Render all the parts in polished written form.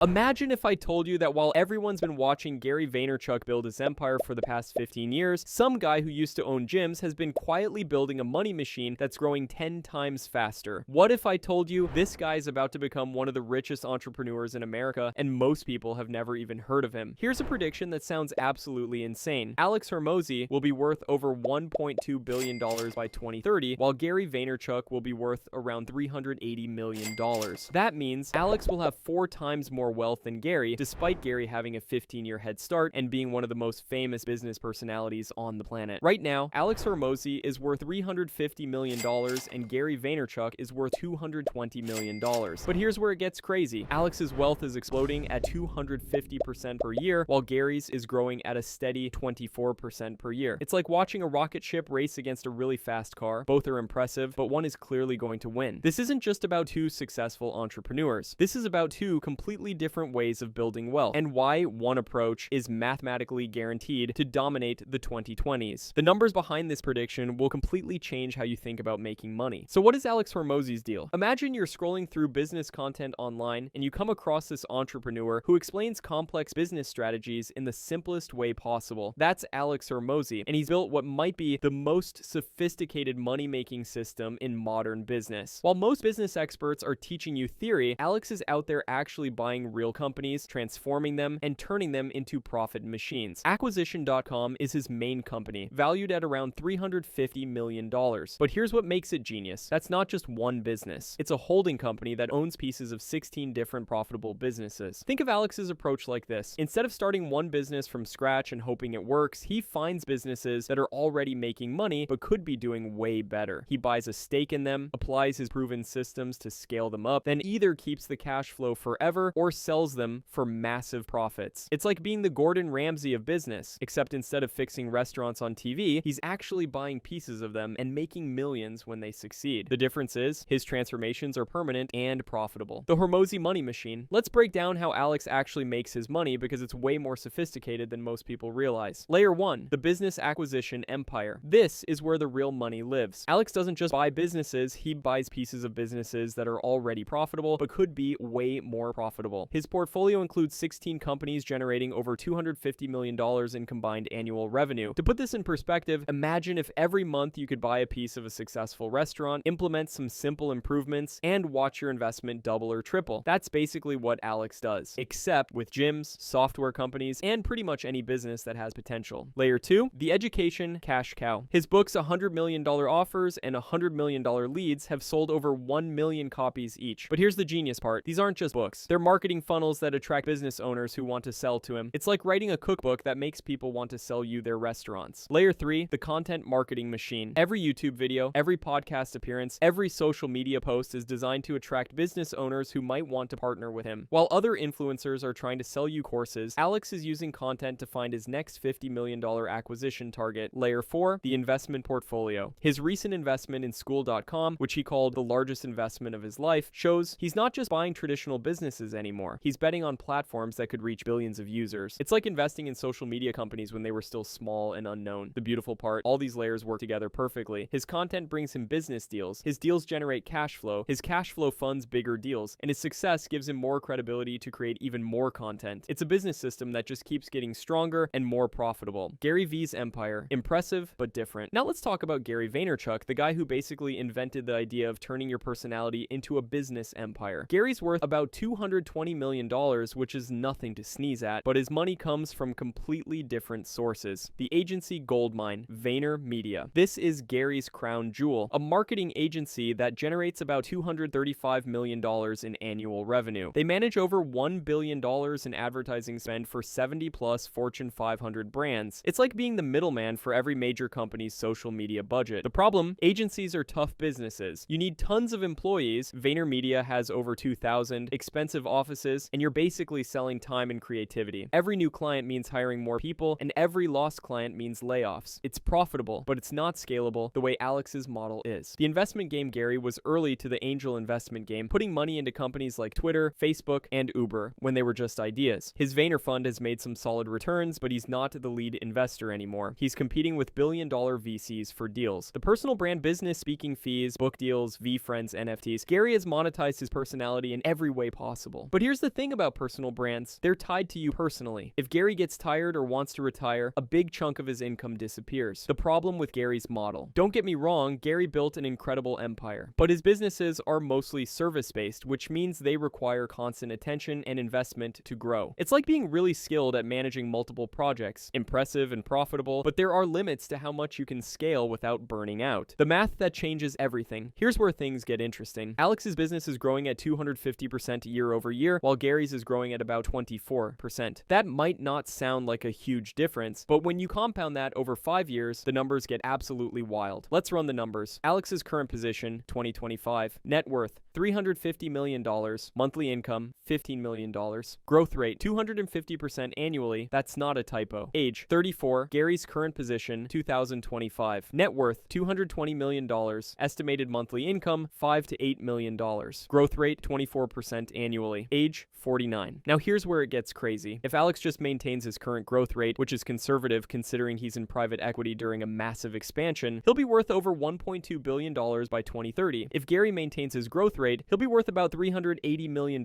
Imagine if I told you that while everyone's been watching Gary Vaynerchuk build his empire for the past 15 years, some guy who used to own gyms has been quietly building a money machine that's growing 10 times faster. What if I told you this guy is about to become one of the richest entrepreneurs in America and most people have never even heard of him? Here's a prediction that sounds absolutely insane. Alex Hormozi will be worth over $1.2 billion by 2030, while Gary Vaynerchuk will be worth around $380 million. That means Alex will have 4 times more wealth than Gary, despite Gary having a 15-year head start and being one of the most famous business personalities on the planet. Right now, Alex Hormozi is worth $350 million and Gary Vaynerchuk is worth $220 million. But here's where it gets crazy. Alex's wealth is exploding at 250% per year, while Gary's is growing at a steady 24% per year. It's like watching a rocket ship race against a really fast car. Both are impressive, but one is clearly going to win. This isn't just about 2 successful entrepreneurs. This is about 2 completely different ways of building wealth, and why one approach is mathematically guaranteed to dominate the 2020s. The numbers behind this prediction will completely change how you think about making money. So what is Alex Hormozi's deal? Imagine you're scrolling through business content online and you come across this entrepreneur who explains complex business strategies in the simplest way possible. That's Alex Hormozi, and he's built what might be the most sophisticated money-making system in modern business. While most business experts are teaching you theory, Alex is out there actually buying real companies, transforming them, and turning them into profit machines. Acquisition.com is his main company, valued at around $350 million. But here's what makes it genius. That's not just one business. It's a holding company that owns pieces of 16 different profitable businesses. Think of Alex's approach like this. Instead of starting one business from scratch and hoping it works, he finds businesses that are already making money but could be doing way better. He buys a stake in them, applies his proven systems to scale them up, then either keeps the cash flow forever or sells them for massive profits. It's like being the Gordon Ramsay of business, except instead of fixing restaurants on TV, he's actually buying pieces of them and making millions when they succeed. The difference is, his transformations are permanent and profitable. The Hormozi money machine. Let's break down how Alex actually makes his money because it's way more sophisticated than most people realize. Layer 1, the business acquisition empire. This is where the real money lives. Alex doesn't just buy businesses, he buys pieces of businesses that are already profitable but could be way more profitable. His portfolio includes 16 companies generating over $250 million in combined annual revenue. To put this in perspective, imagine if every month you could buy a piece of a successful restaurant, implement some simple improvements, and watch your investment double or triple. That's basically what Alex does, except with gyms, software companies, and pretty much any business that has potential. Layer 2, the education cash cow. His books $100 million offers and $100 million leads have sold over 1 million copies each. But here's the genius part. These aren't just books. They're marketing funnels that attract business owners who want to sell to him. It's like writing a cookbook that makes people want to sell you their restaurants. Layer 3, the content marketing machine. Every YouTube video, every podcast appearance, every social media post is designed to attract business owners who might want to partner with him. While other influencers are trying to sell you courses, Alex is using content to find his next $50 million acquisition target. Layer 4, the investment portfolio. His recent investment in School.com, which he called the largest investment of his life, shows he's not just buying traditional businesses anymore. He's betting on platforms that could reach billions of users. It's like investing in social media companies when they were still small and unknown. The beautiful part, all these layers work together perfectly. His content brings him business deals. His deals generate cash flow. His cash flow funds bigger deals. And his success gives him more credibility to create even more content. It's a business system that just keeps getting stronger and more profitable. Gary Vee's empire. Impressive, but different. Now let's talk about Gary Vaynerchuk, the guy who basically invented the idea of turning your personality into a business empire. Gary's worth about $220 million, which is nothing to sneeze at, but his money comes from completely different sources. The agency goldmine, VaynerMedia. This is Gary's crown jewel, a marketing agency that generates about $235 million in annual revenue. They manage over $1 billion in advertising spend for 70 plus Fortune 500 brands. It's like being the middleman for every major company's social media budget. The problem, agencies are tough businesses. You need tons of employees. VaynerMedia has over 2,000, expensive offices, and you're basically selling time and creativity. Every new client means hiring more people, and every lost client means layoffs. It's profitable, but it's not scalable the way Alex's model is. The investment game Gary was early to the angel investment game, putting money into companies like Twitter, Facebook, and Uber when they were just ideas. His Vayner fund has made some solid returns, but he's not the lead investor anymore. He's competing with billion-dollar VCs for deals. The personal brand business, speaking fees, book deals, VFriends, NFTs. Gary has monetized his personality in every way possible. But here's here's the thing about personal brands. They're tied to you personally. If Gary gets tired or wants to retire, a big chunk of his income disappears. The problem with Gary's model. Don't get me wrong, Gary built an incredible empire, but his businesses are mostly service-based, which means they require constant attention and investment to grow. It's like being really skilled at managing multiple projects. Impressive and profitable, but there are limits to how much you can scale without burning out. The math that changes everything. Here's where things get interesting. Alex's business is growing at 250% year over year, while Gary's is growing at about 24%. That might not sound like a huge difference, but when you compound that over 5 years, the numbers get absolutely wild. Let's run the numbers. Alex's current position, 2025. Net worth, $350 million. Monthly income, $15 million. Growth rate, 250% annually. That's not a typo. Age, 34. Gary's current position, 2025. Net worth, $220 million. Estimated monthly income, $5 to $8 million. Growth rate, 24% annually. Age, 49. Now here's where it gets crazy. If Alex just maintains his current growth rate, which is conservative considering he's in private equity during a massive expansion, he'll be worth over $1.2 billion by 2030. If Gary maintains his growth rate, he'll be worth about $380 million.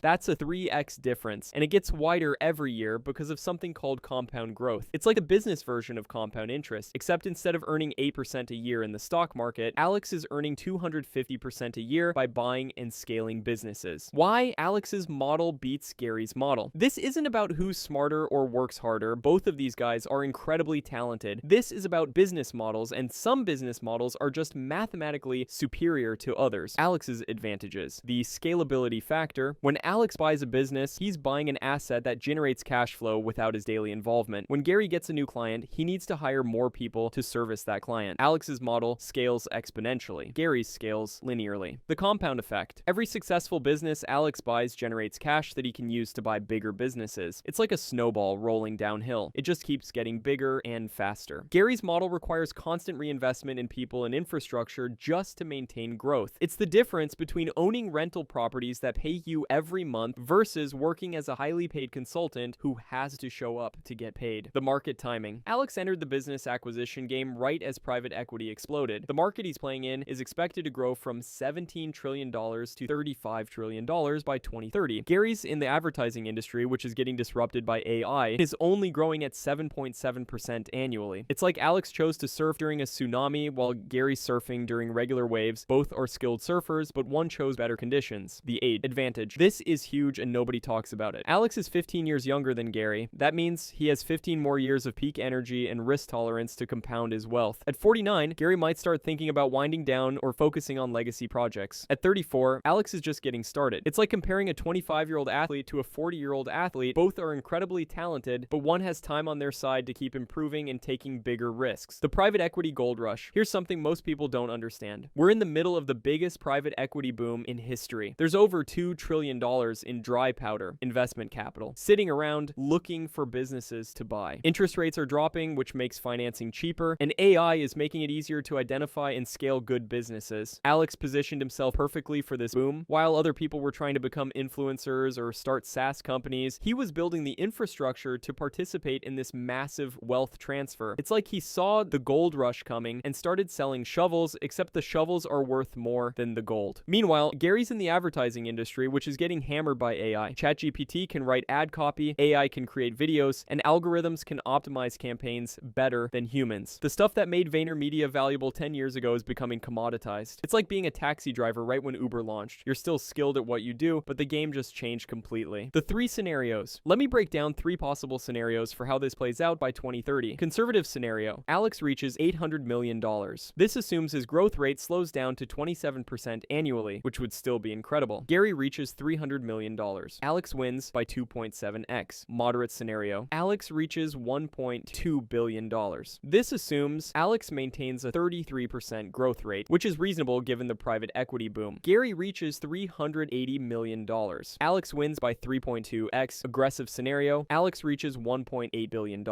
That's a 3x difference, and it gets wider every year because of something called compound growth. It's like a business version of compound interest, except instead of earning 8% a year in the stock market, Alex is earning 250% a year by buying and scaling businesses. Why Alex's model beats Gary's model? This isn't about who's smarter or works harder. Both of these guys are incredibly talented. This is about business models, and some business models are just mathematically superior to others. Alex's advantages. The scalability factor. When Alex buys a business, he's buying an asset that generates cash flow without his daily involvement. When Gary gets a new client, he needs to hire more people to service that client. Alex's model scales exponentially. Gary's scales linearly. The compound effect. Every successful business Alex buys generates cash that he can use to buy bigger businesses. It's like a snowball rolling downhill. It just keeps getting bigger and faster. Gary's model requires constant reinvestment in people and infrastructure just to maintain growth. It's the difference between owning rental properties that pay you every month versus working as a highly paid consultant who has to show up to get paid. The market timing. Alex entered the business acquisition game right as private equity exploded. The market he's playing in is expected to grow from $17 trillion to $35 trillion by 2030. Gary's in the advertising industry, which is getting disrupted by AI, is only growing at 7.7% annually. It's like Alex chose to surf during a tsunami while Gary's surfing during regular waves. Both are skilled surfers, but one chose better conditions. The age advantage. This is huge and nobody talks about it. Alex is 15 years younger than Gary. That means he has 15 more years of peak energy and risk tolerance to compound his wealth. At 49, Gary might start thinking about winding down or focusing on legacy projects. At 34, Alex is just getting started. It's like comparing a 25-year-old athlete to a 40-year-old athlete. Both are incredibly talented, but one has time on their side to keep improving and taking bigger risks. The private equity gold rush. Here's something most people don't understand. We're in the middle of the biggest private equity boom in history. There's over $2 trillion in dry powder, investment capital, sitting around looking for businesses to buy. Interest rates are dropping, which makes financing cheaper, and AI is making it easier to identify and scale good businesses. Alex positioned himself perfectly for this boom. While other people were trying to become influencers or start SaaS companies, he was building the infrastructure to participate in this massive wealth transfer. It's like he saw the gold rush coming and started selling shovels, except the shovels are worth more than the gold. Meanwhile, Gary's in the advertising industry, which is getting hammered by AI. ChatGPT can write ad copy, AI can create videos, and algorithms can optimize campaigns better than humans. The stuff that made VaynerMedia valuable 10 years ago is becoming commoditized. It's like being a taxi driver right when Uber launched. You're still skilled at what you do, but the game just changed completely. The 3 scenarios. Let me break down 3 possible scenarios for how this plays out by 2030. Conservative scenario. Alex reaches $800 million. This assumes his growth rate slows down to 27% annually, which would still be incredible. Gary reaches $300 million. Alex wins by 2.7x. Moderate scenario. Alex reaches $1.2 billion. This assumes Alex maintains a 33% growth rate, which is reasonable given the private equity boom. Gary reaches $380 million. Alex wins by 3.2x. Aggressive scenario. Alex reaches $1.8 billion.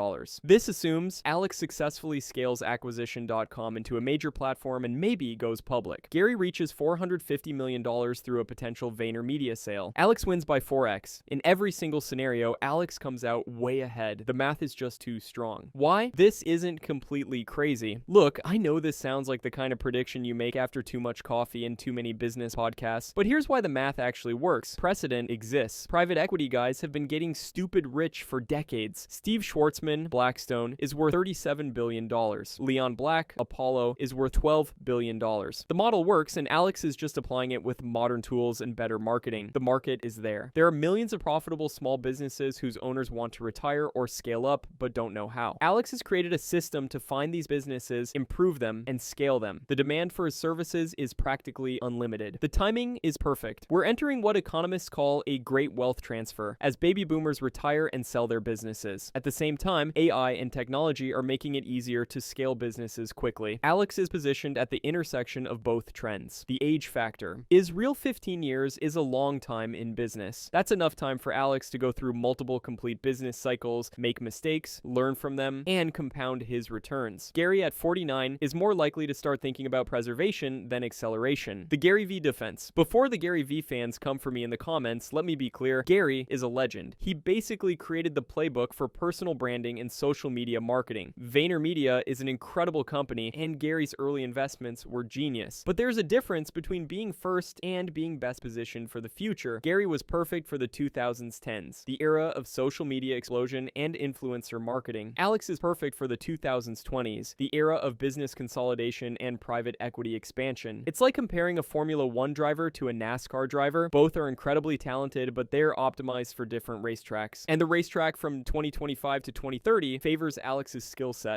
This assumes Alex successfully scales acquisition.com into a major platform and maybe goes public. Gary reaches $450 million through a potential VaynerMedia sale. Alex wins by 4x. In every single scenario, Alex comes out way ahead. The math is just too strong. Why? This isn't completely crazy. Look, I know this sounds like the kind of prediction you make after too much coffee and too many business podcasts, but here's why the math actually works. Press precedent exists. Private equity guys have been getting stupid rich for decades. Steve Schwartzman, Blackstone, is worth $37 billion. Leon Black, Apollo, is worth $12 billion. The model works, and Alex is just applying it with modern tools and better marketing. The market is there. There are millions of profitable small businesses whose owners want to retire or scale up, but don't know how. Alex has created a system to find these businesses, improve them, and scale them. The demand for his services is practically unlimited. The timing is perfect. We're entering what economists call a great wealth transfer, as baby boomers retire and sell their businesses. At the same time, AI and technology are making it easier to scale businesses quickly. Alex is positioned at the intersection of both trends. The age factor. Is real 15 years is a long time in business. That's enough time for Alex to go through multiple complete business cycles, make mistakes, learn from them, and compound his returns. Gary at 49 is more likely to start thinking about preservation than acceleration. The Gary Vee defense. Before the Gary Vee fans come for me in the comments, let me be clear, Gary is a legend. He basically created the playbook for personal branding and social media marketing. VaynerMedia is an incredible company, and Gary's early investments were genius. But there's a difference between being first and being best positioned for the future. Gary was perfect for the 2010s, the era of social media explosion and influencer marketing. Alex is perfect for the 2020s, the era of business consolidation and private equity expansion. It's like comparing a Formula 1 driver to a NASCAR driver. Both are incredibly talented, but they're optimized for different racetracks. And the racetrack from 2025 to 2030 favors Alex's skill set.